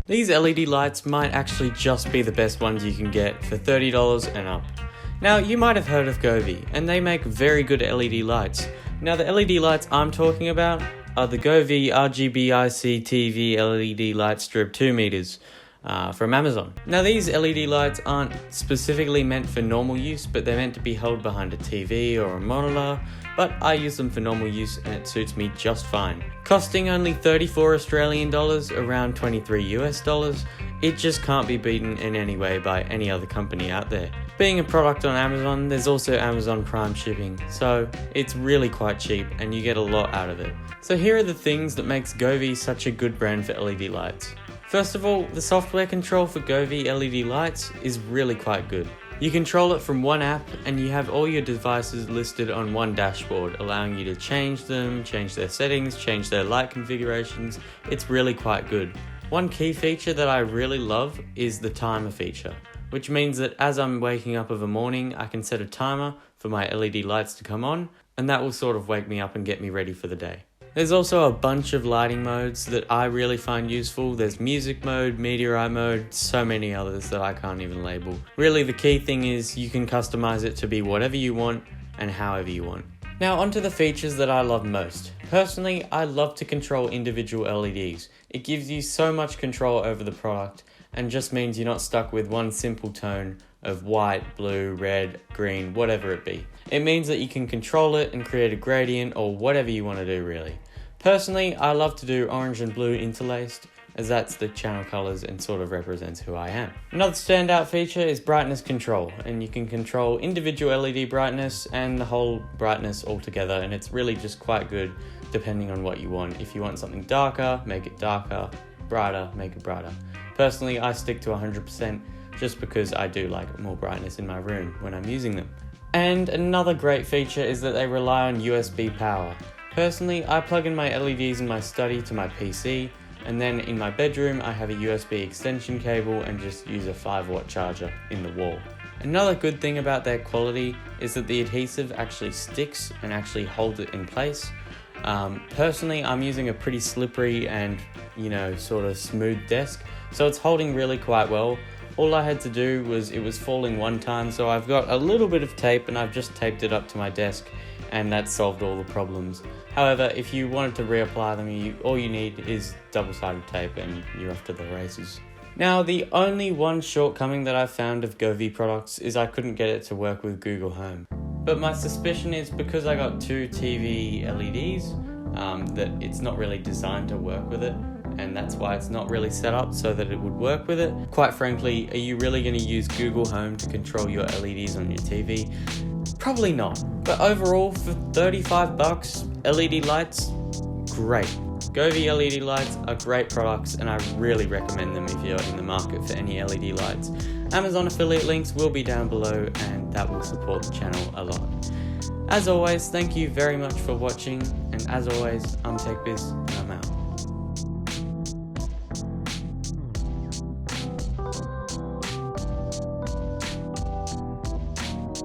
These LED lights might actually just be the best ones you can get for $30 and up. Now, you might have heard of Govee, and they make very good LED lights. Now, the LED lights I'm talking about are the Govee RGBIC TV LED Light Strip 2 meters from Amazon. Now, these LED lights aren't specifically meant for normal use, but they're meant to be held behind a TV or a monitor, but I use them for normal use and it suits me just fine. Costing only 34 Australian dollars, around 23 US dollars, it just can't be beaten in any way by any other company out there. Being a product on Amazon, there's also Amazon Prime shipping, so it's really quite cheap and you get a lot out of it. So here are the things that makes Govee such a good brand for LED lights. First of all, the software control for Govee LED lights is really quite good. You control it from one app and you have all your devices listed on one dashboard, allowing you to change them, change their settings, change their light configurations. It's really quite good. One key feature that I really love is the timer feature, which means that as I'm waking up of a morning, I can set a timer for my LED lights to come on, and that will sort of wake me up and get me ready for the day. There's also a bunch of lighting modes that I really find useful. There's music mode, meteorite mode, so many others that I can't even label. Really, the key thing is you can customize it to be whatever you want and however you want. Now onto the features that I love most. Personally, I love to control individual LEDs. It gives you so much control over the product and just means you're not stuck with one simple tone of white, blue, red, green, whatever it be. It means that you can control it and create a gradient or whatever you want to do really. Personally, I love to do orange and blue interlaced, as that's the channel colors and sort of represents who I am. Another standout feature is brightness control, and you can control individual LED brightness and the whole brightness all together, and it's really just quite good depending on what you want. If you want something darker, make it darker, brighter, make it brighter. Personally, I stick to 100% just because I do like more brightness in my room when I'm using them. And another great feature is that they rely on USB power. Personally, I plug in my LEDs in my study to my PC, and then in my bedroom I have a USB extension cable and just use a 5-watt charger in the wall. Another good thing about their quality is that the adhesive actually sticks and actually holds it in place. Personally, I'm using a pretty slippery and, sort of smooth desk, so it's holding really quite well. All I had to do was, it was falling one time, so I've got a little bit of tape and I've just taped it up to my desk, and that solved all the problems. However, if you wanted to reapply them, all you need is double-sided tape and you're off to the races. Now, the only one shortcoming that I've found of Govee products is I couldn't get it to work with Google Home. But my suspicion is because I got 2 TV LEDs, that it's not really designed to work with it, and that's why it's not really set up so that it would work with it. Quite frankly, are you really going to use Google Home to control your LEDs on your TV? Probably not. But overall, for 35 bucks, LED lights, great. Govee LED lights are great products and I really recommend them if you're in the market for any LED lights. Amazon affiliate links will be down below and that will support the channel a lot. As always, thank you very much for watching, and as always, I'm TechBiz and I'm out.